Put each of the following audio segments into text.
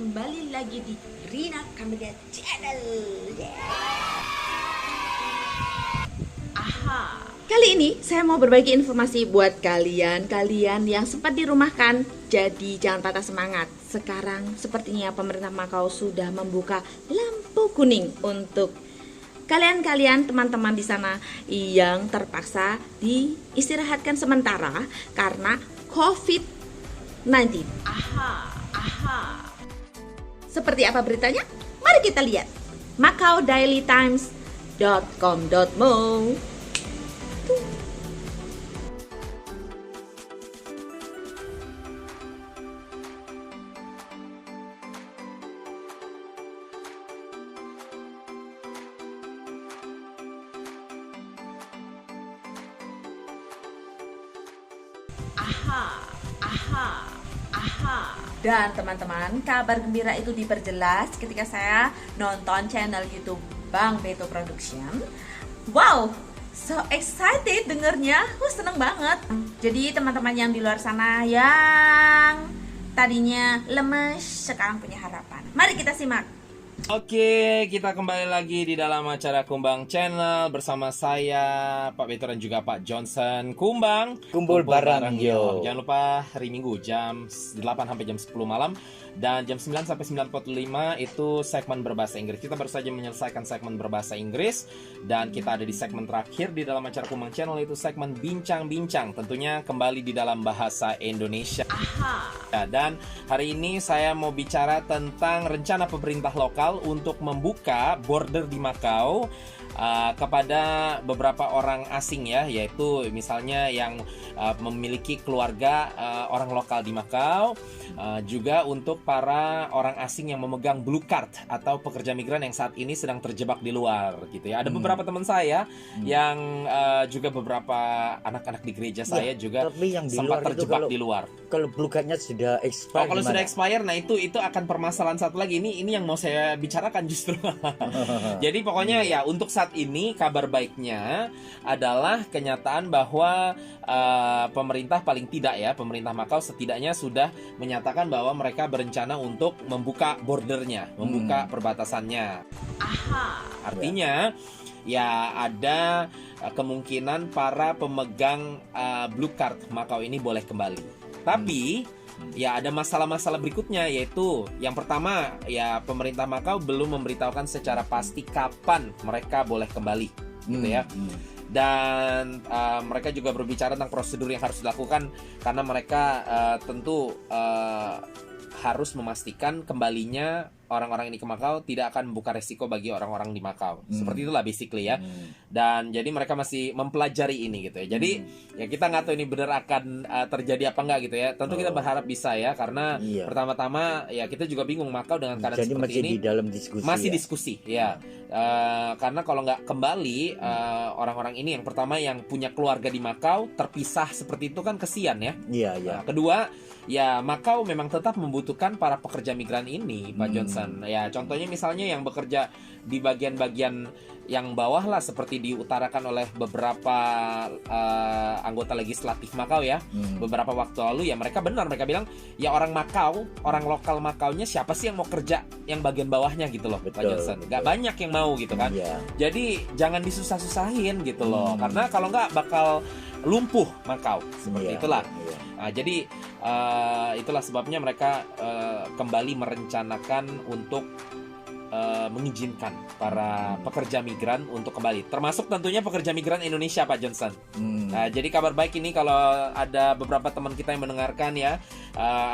kembali lagi di Rina Kamedia Channel. Aha. Kali ini saya mau berbagi informasi buat kalian yang sempat dirumahkan. Jadi jangan patah semangat. Sekarang sepertinya pemerintah Makau sudah membuka lampu kuning untuk kalian teman-teman di sana yang terpaksa diistirahatkan sementara karena COVID-19. Aha. Seperti apa beritanya? Mari kita lihat. macaudailytimes.com.mo. Aha. Dan teman-teman, kabar gembira itu diperjelas ketika saya nonton channel YouTube Bang Beto Production. Wow, so excited dengernya, seneng banget. Jadi teman-teman yang di luar sana yang tadinya lemes, sekarang punya harapan. Mari kita simak. Oke, kita kembali lagi di dalam acara Kumbang Channel bersama saya, Pak Beto dan juga Pak Johnson. Kumpul bareng yo. Jangan lupa hari Minggu jam 8 sampai jam 10 malam dan jam 9 sampai 9.45 itu segmen berbahasa Inggris. Kita baru saja menyelesaikan segmen berbahasa Inggris dan kita ada di segmen terakhir di dalam acara Kumbang Channel, yaitu segmen bincang-bincang, tentunya kembali di dalam bahasa Indonesia. Dan hari ini saya mau bicara tentang rencana pemerintah lokal untuk membuka border di Makau kepada beberapa orang asing ya, yaitu misalnya yang memiliki keluarga orang lokal di Makau, juga untuk para orang asing yang memegang blue card atau pekerja migran yang saat ini sedang terjebak di luar gitu ya. Ada beberapa teman saya yang juga beberapa anak-anak di gereja saya juga yang sempat terjebak di luar. Kalau blue cardnya sudah expire. Kalau sudah expire, nah itu akan permasalahan satu lagi. Ini yang mau saya bicarakan justru. Jadi pokoknya ya untuk saat ini kabar baiknya adalah kenyataan bahwa pemerintah paling tidak ya, pemerintah Makau setidaknya sudah menyatakan bahwa mereka berencana untuk membuka bordernya, membuka perbatasannya. Artinya ya ada kemungkinan para pemegang blue card Makau ini boleh kembali. Tapi ya ada masalah-masalah berikutnya, yaitu yang pertama ya pemerintah Makau belum memberitahukan secara pasti kapan mereka boleh kembali gitu ya. Dan mereka juga berbicara tentang prosedur yang harus dilakukan karena mereka tentu harus memastikan kembalinya orang-orang ini ke Makau tidak akan membuka resiko bagi orang-orang di Makau. Seperti itulah basically ya. Dan jadi mereka masih mempelajari ini gitu ya. Jadi ya kita nggak tahu ini benar akan terjadi apa enggak gitu ya. Tentu kita berharap bisa ya, karena pertama-tama ya kita juga bingung Makau dengan keadaan jadi seperti ini. Di dalam diskusi. Masih diskusi ya. Karena kalau nggak kembali orang-orang ini, yang pertama yang punya keluarga di Makau terpisah seperti itu kan kesian ya. Iya. Kedua, ya Makau memang tetap membutuhkan para pekerja migran ini, Pak Johnson. Ya contohnya misalnya yang bekerja di bagian-bagian yang bawah lah, seperti diutarakan oleh beberapa anggota legislatif Makau ya. Beberapa waktu lalu ya mereka bilang ya orang Makau, orang lokal Makaunya siapa sih yang mau kerja yang bagian bawahnya gitu loh, Pak Johnson. Gak banyak yang mau gitu kan. Jadi jangan disusah-susahin gitu loh, karena kalau nggak bakal lumpuh Makau seperti itulah. Nah, jadi itulah sebabnya mereka kembali merencanakan untuk mengizinkan para pekerja migran untuk kembali, termasuk tentunya pekerja migran Indonesia, Pak Johnson. Nah, jadi kabar baik ini kalau ada beberapa teman kita yang mendengarkan ya,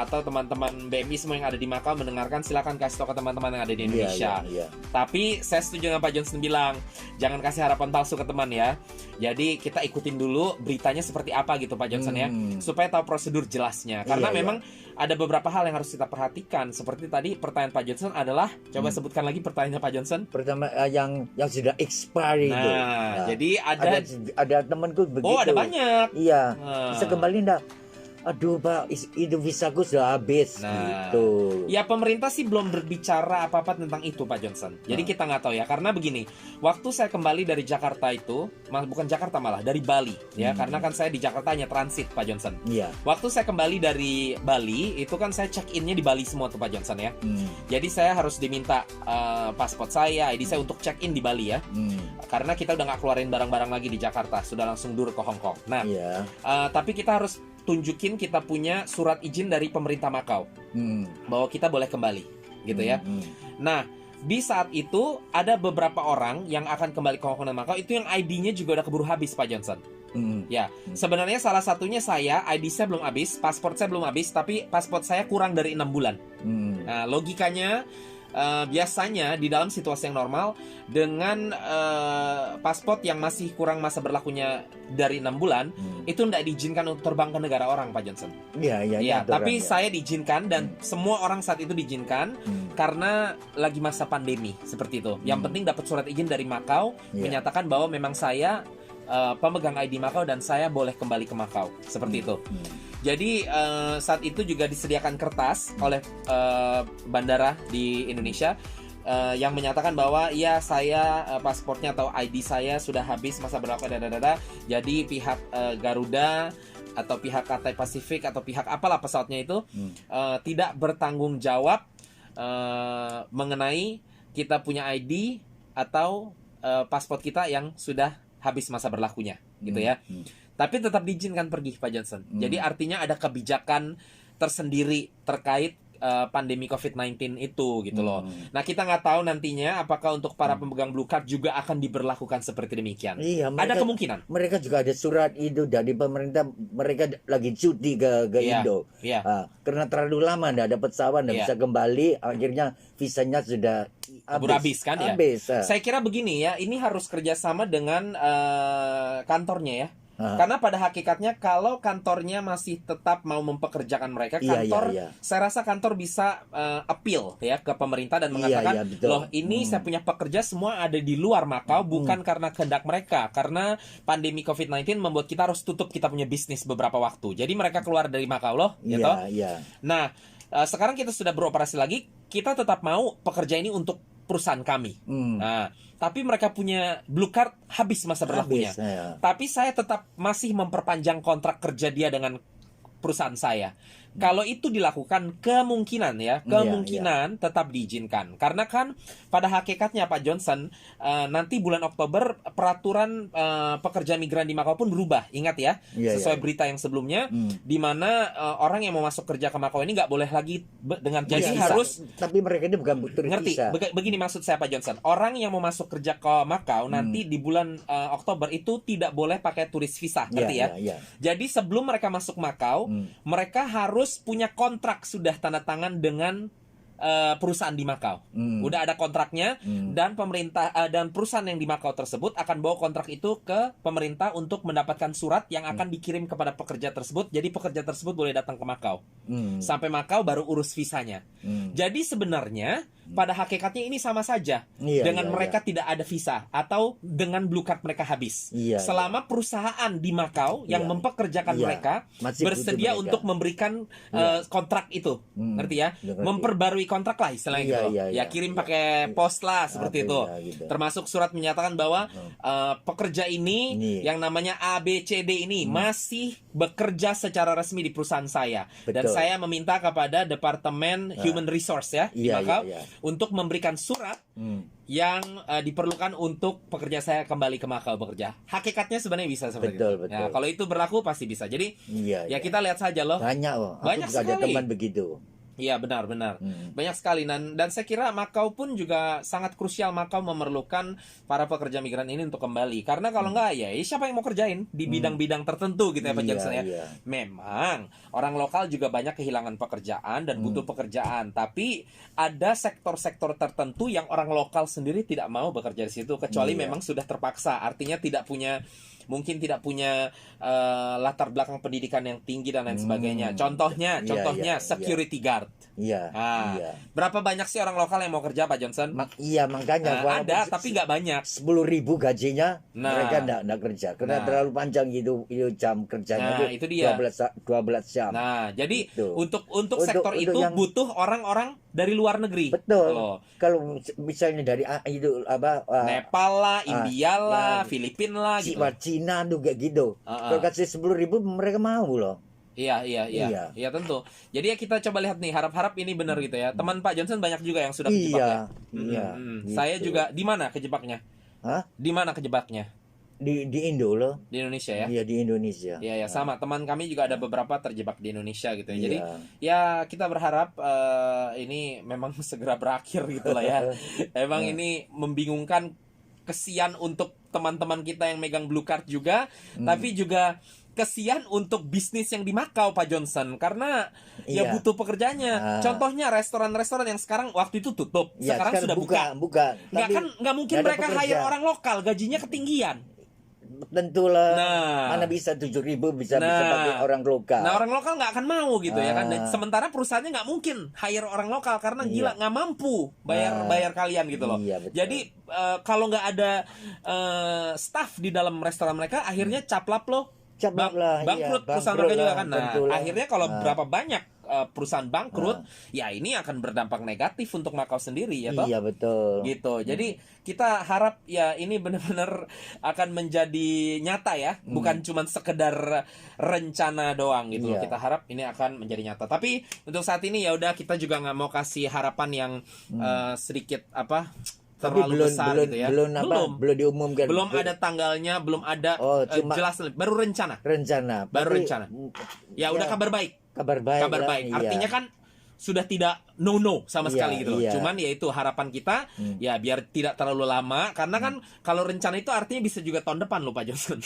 atau teman-teman BMI semua yang ada di Makau mendengarkan, silakan kasih tahu ke teman-teman yang ada di Indonesia. Tapi saya setuju dengan Pak Johnson bilang, jangan kasih harapan palsu ke teman ya. Jadi kita ikutin dulu beritanya seperti apa gitu, Pak Johnson ya, supaya tahu prosedur jelasnya. Karena memang ada beberapa hal yang harus kita perhatikan. Seperti tadi pertanyaan Pak Johnson adalah, coba sebutkan lagi pertanyaannya Pak Johnson. Pertama yang sudah expire itu. Nah, jadi ada temanku begitu. Oh, ada banyak. Iya. Bisa kembali enggak? aduh Pak, itu visaku sudah habis Nah, gitu. ya pemerintah sih belum berbicara apa-apa tentang itu Pak Johnson. Jadi kita nggak tahu ya, karena begini, waktu saya kembali dari Jakarta itu, bukan Jakarta malah, dari Bali ya, karena kan saya di Jakarta hanya transit Pak Johnson. Iya. Waktu saya kembali dari Bali, itu kan saya check-innya di Bali semua tuh Pak Johnson ya. Jadi saya harus diminta paspor saya, ID saya untuk check-in di Bali ya. Karena kita udah nggak keluarin barang-barang lagi di Jakarta, sudah langsung dur ke Hong Kong. Nah, Iya. tapi kita harus tunjukin kita punya surat izin dari pemerintah Makau bahwa kita boleh kembali, gitu ya. Nah, di saat itu ada beberapa orang yang akan kembali ke Hong Kong dan Makau, itu yang ID-nya juga udah keburu habis Pak Johnson. Ya, sebenarnya salah satunya saya, ID saya belum habis, paspor saya belum habis, tapi paspor saya kurang dari 6 bulan. Nah, logikanya biasanya di dalam situasi yang normal dengan paspor yang masih kurang masa berlakunya dari 6 bulan itu tidak diizinkan untuk terbang ke negara orang Pak Johnson. Iya, Ya, tapi saya diizinkan dan semua orang saat itu diizinkan karena lagi masa pandemi seperti itu. Yang penting dapat surat izin dari Makau menyatakan bahwa memang saya pemegang ID Makau dan saya boleh kembali ke Makau seperti itu. Jadi saat itu juga disediakan kertas oleh bandara di Indonesia yang menyatakan bahwa ya saya paspornya atau ID saya sudah habis masa berlaku jadi pihak Garuda atau pihak Cathay Pacific atau pihak apalah pesawatnya itu tidak bertanggung jawab mengenai kita punya ID atau paspor kita yang sudah habis masa berlakunya gitu ya. Tapi tetap diizinkan pergi Pak Johnson. Jadi artinya ada kebijakan tersendiri terkait pandemi COVID-19 itu gitu loh. Nah, kita nggak tahu nantinya apakah untuk para pemegang blue card juga akan diberlakukan seperti demikian. Iya, ada kemungkinan. Mereka juga ada surat itu dari pemerintah, mereka lagi cuti ke Indo. Iya. Karena terlalu lama nggak ada pesawat, nggak bisa kembali, akhirnya visanya sudah habis kan ya. Habis. Saya kira begini ya, ini harus kerjasama dengan kantornya ya. Karena pada hakikatnya kalau kantornya masih tetap mau mempekerjakan mereka, kantor, saya rasa kantor bisa appeal ya ke pemerintah dan mengatakan, loh ini saya punya pekerja semua ada di luar Makau, bukan karena kehendak mereka, karena pandemi COVID-19 membuat kita harus tutup kita punya bisnis beberapa waktu. Jadi mereka keluar dari Makau loh, gitu. Nah, sekarang kita sudah beroperasi lagi, kita tetap mau pekerja ini untuk perusahaan kami. Nah, tapi mereka punya blue card habis masa berlakunya. Tapi saya tetap masih memperpanjang kontrak kerja dia dengan perusahaan saya. Kalau itu dilakukan, kemungkinan tetap diizinkan. Karena kan pada hakikatnya Pak Johnson, nanti bulan Oktober peraturan pekerja migran di Makau pun berubah. Ingat ya, sesuai berita yang sebelumnya, di mana orang yang mau masuk kerja ke Makau ini nggak boleh lagi dengan jadi harus. Tapi mereka ini bukan turis ngerti. visa. Begini maksud saya Pak Johnson, orang yang mau masuk kerja ke Makau nanti di bulan Oktober itu tidak boleh pakai turis visa, ngerti ya? Jadi sebelum mereka masuk Makau, mereka harus punya kontrak sudah tanda tangan dengan perusahaan di Makau. Udah ada kontraknya dan pemerintah dan perusahaan yang di Makau tersebut akan bawa kontrak itu ke pemerintah untuk mendapatkan surat yang akan dikirim kepada pekerja tersebut. Jadi pekerja tersebut boleh datang ke Makau. Sampai Makau baru urus visanya. Jadi sebenarnya pada hakikatnya ini sama saja dengan mereka tidak ada visa atau dengan blue card mereka habis. Selama perusahaan di Makau yang mempekerjakan mereka masih bersedia mereka untuk memberikan kontrak itu. Ngerti ya? Memperbarui kontrak lah istilahnya gitu. Ya kirim pakai pos lah seperti itu. Gitu. Termasuk surat menyatakan bahwa pekerja ini yang namanya ABCD ini masih bekerja secara resmi di perusahaan saya. Dan saya meminta kepada Departemen Human Resource ya di Makau untuk memberikan surat yang diperlukan untuk pekerja saya kembali ke Makau bekerja. Hakikatnya sebenarnya bisa seperti itu. Ya, kalau itu berlaku pasti bisa. Jadi ya kita lihat saja loh. Banyak loh. Banyak juga sekali. ada teman begitu. Iya benar-benar banyak sekali dan saya kira Makau pun juga sangat krusial. Makau memerlukan para pekerja migran ini untuk kembali karena kalau nggak ya siapa yang mau kerjain di bidang-bidang tertentu gitu ya Pak Johnson ya. Memang orang lokal juga banyak kehilangan pekerjaan dan butuh pekerjaan, tapi ada sektor-sektor tertentu yang orang lokal sendiri tidak mau bekerja di situ kecuali memang sudah terpaksa, artinya tidak punya mungkin tidak punya latar belakang pendidikan yang tinggi dan lain sebagainya. Contohnya security guard. Iya. Iya. Berapa banyak sih orang lokal yang mau kerja, Pak Johnson? Iya, makanya Ada, tapi nggak banyak. 10.000 gajinya, Nah. mereka enggak kerja karena terlalu panjang itu jam kerjanya. Nah, itu dia. 12 jam. Nah, jadi Gitu. untuk sektor itu yang- butuh orang-orang dari luar negeri. Betul. Loh. Kalau misalnya dari itu Nepal lah, India lah, ya. Filipina lah gitu. Cina tuh kayak gitu. Kalau kasih 10.000 mereka mau loh. Iya. Iya, tentu. Jadi ya kita coba lihat nih, harap-harap ini benar gitu ya. Teman Pak Johnson banyak juga yang sudah kejebak ya. Iya. Gitu. Saya juga di mana kejebaknya? Hah? Di mana kejebaknya? Di Indo loh. Di Indonesia ya. Iya, di Indonesia. Iya, sama. Teman kami juga ada beberapa terjebak di Indonesia gitu ya. Jadi Iya. ya kita berharap ini memang segera berakhir gitu lah ya. Emang ini membingungkan, kesian untuk teman-teman kita yang megang blue card juga, tapi juga kesian untuk bisnis yang di Makau, Pak Johnson, karena ya Iya. butuh pekerjaannya. Contohnya restoran-restoran yang sekarang waktu itu tutup, Ya, sekarang sudah buka. Nggak mungkin nggak ada mereka pekerja. hire orang lokal, gajinya ketinggian. Tentulah. Nah. Mana bisa 7.000 bisa pakai orang lokal. Nah, orang lokal nggak akan mau gitu ya kan. Dan Ah. sementara perusahaannya nggak mungkin hire orang lokal karena Iya. gila nggak mampu bayar kalian gitu loh. Iya, betul. Jadi kalau nggak ada staff di dalam restoran mereka, akhirnya caplap loh. Caplap lah, Bangkrut iya, perusahaan bangkrut mereka juga lah, kan. Nah, tentulah. akhirnya kalau Ah. berapa banyak perusahaan bangkrut, ya ini akan berdampak negatif untuk Makau sendiri ya toh. Iya, betul. Gitu. Jadi kita harap ya ini benar-benar akan menjadi nyata ya, bukan cuma sekedar rencana doang gitu. Iya. Kita harap ini akan menjadi nyata. Tapi untuk saat ini ya udah, kita juga nggak mau kasih harapan yang sedikit Tapi terlalu besar gitu ya. belum diumumkan. Belum ada tanggalnya, belum ada jelas, baru rencana. rencana. Baru Tapi, rencana. Ya udah, kabar baik. Kabar baik. Kabar lah, baik. iya. Artinya kan sudah tidak no sama Iya, sekali gitu loh. iya. Cuman ya itu harapan kita ya biar tidak terlalu lama, karena kan kalau rencana itu artinya bisa juga tahun depan loh Pak Johnson.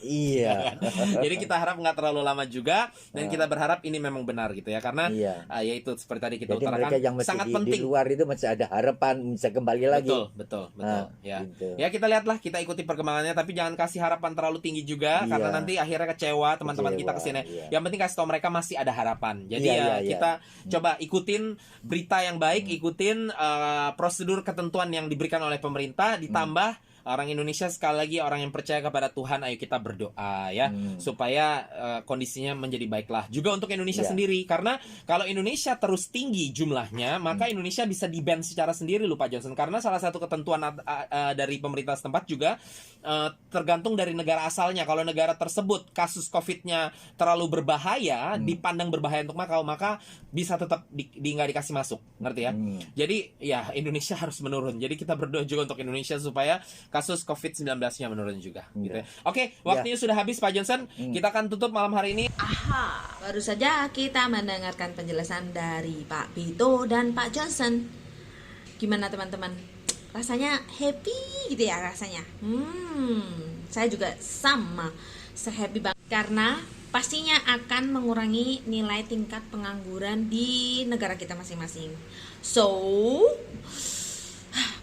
Iya. Jadi kita harap nggak terlalu lama juga, dan kita berharap ini memang benar gitu ya, karena Iya. ya itu seperti tadi kita Jadi utarakan mereka yang masih sangat di penting. luar itu masih ada harapan bisa kembali lagi. Betul. Ya. Gitu. Ya kita lihatlah, kita ikuti perkembangannya, tapi jangan kasih harapan terlalu tinggi juga, Iya. karena nanti akhirnya kecewa teman-teman kita kesini. Iya. Yang penting kasih tahu mereka masih ada harapan. Jadi Iya. kita coba ikutin berita yang baik, ikutin prosedur ketentuan yang diberikan oleh pemerintah, ditambah orang Indonesia, sekali lagi orang yang percaya kepada Tuhan, ayo kita berdoa ya, supaya kondisinya menjadi baiklah juga untuk Indonesia Iya. sendiri. Karena kalau Indonesia terus tinggi jumlahnya, maka Indonesia bisa di-ban secara sendiri loh Pak Johnson. Karena salah satu ketentuan dari pemerintah setempat juga tergantung dari negara asalnya. Kalau negara tersebut kasus COVID-nya terlalu berbahaya, dipandang berbahaya untuk Makau, maka bisa tetap nggak dikasih masuk, ngerti ya? Jadi ya Indonesia harus menurun. Jadi kita berdoa juga untuk Indonesia supaya kasus COVID-19-nya menurun juga gitu ya. Oke, waktunya sudah habis Pak Johnson. Kita akan tutup malam hari ini. Aha, baru saja kita mendengarkan penjelasan dari Pak Bito dan Pak Johnson. Gimana teman-teman? Rasanya happy gitu ya rasanya. Saya juga sama, se-happy banget karena pastinya akan mengurangi nilai tingkat pengangguran di negara kita masing-masing. So,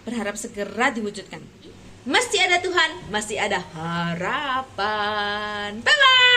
berharap segera diwujudkan. Masih ada Tuhan, masih ada harapan. Bye-bye.